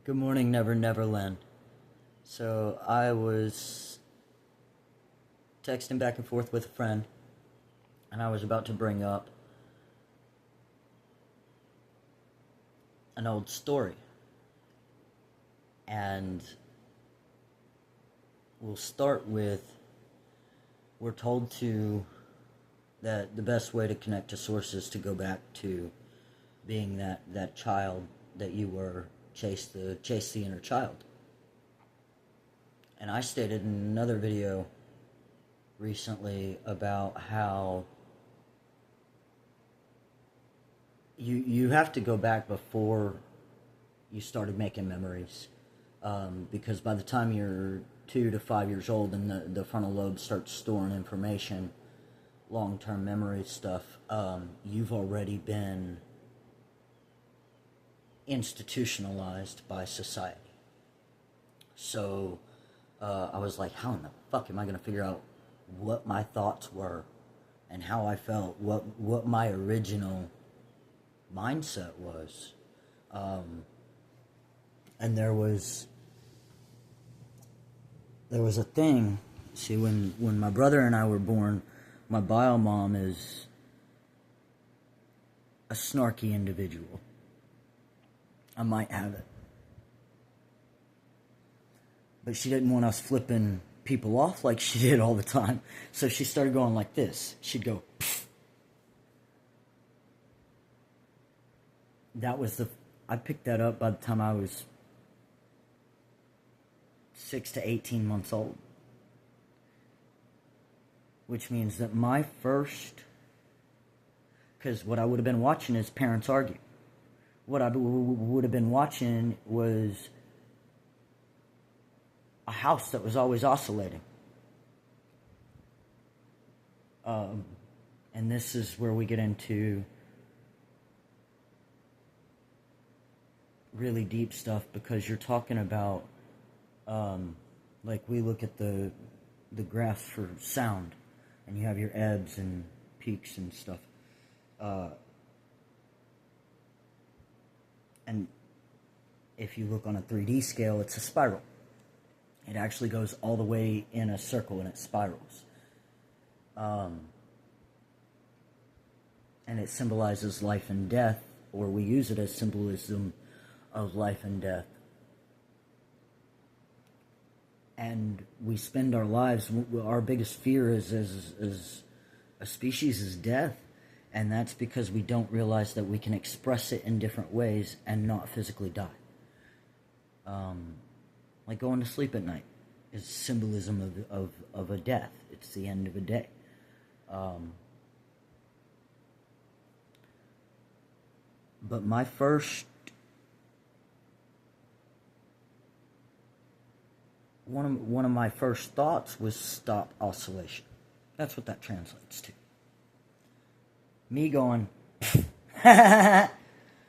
Good morning, Never Neverland. So I was texting back and forth with a friend, and I was about to bring up an old story. And we'll start with, we're told that the best way to connect to source is to go back to being that child that you were, chase the inner child. And I stated in another video recently about how you have to go back before you started making memories, because by the time you're 2 to 5 years old and the frontal lobe starts storing information, long-term memory stuff, you've already been institutionalized by society. So I was like, how in the fuck am I going to figure out what my thoughts were and how I felt, what my original mindset was? And there was a thing. See, when my brother and I were born, my bio mom is a snarky individual. I might have it. But she didn't want us flipping people off like she did all the time. So she started going like this. She'd go, pfft. I picked that up by the time I was 6 to 18 months old. Which means that my first, because what I would have been watching is parents argue. What I would have been watching was a house that was always oscillating. And this is where we get into really deep stuff, because you're talking about, like we look at the graphs for sound, and you have your ebbs and peaks and stuff. And if you look on a 3D scale, it's a spiral. It actually goes all the way in a circle and it spirals. And it symbolizes life and death, or we use it as symbolism of life and death. And we spend our lives, our biggest fear as a species is death. And that's because we don't realize that we can express it in different ways and not physically die. Like going to sleep at night is symbolism of a death. It's the end of a day. But my first, one of my first thoughts was stop oscillation. That's what that translates to. Me going,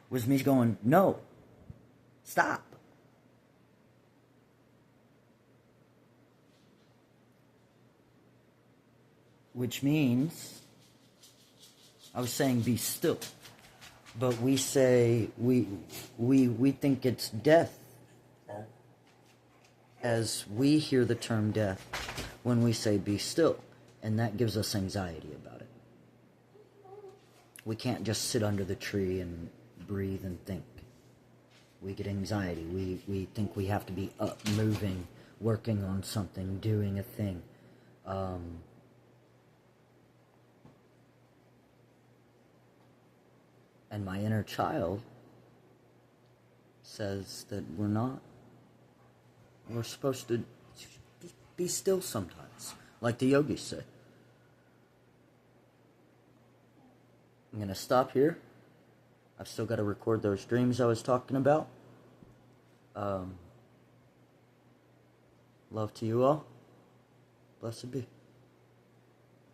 was me going, no, stop. Which means, I was saying be still. But we say, we think it's death as we hear the term death when we say be still. And that gives us anxiety about it. We can't just sit under the tree and breathe and think. We get anxiety. We think we have to be up, moving, working on something, doing a thing. And my inner child says that we're not. We're supposed to be still sometimes, like the yogis say. I'm going to stop here. I've still got to record those dreams I was talking about. Love to you all. Blessed be.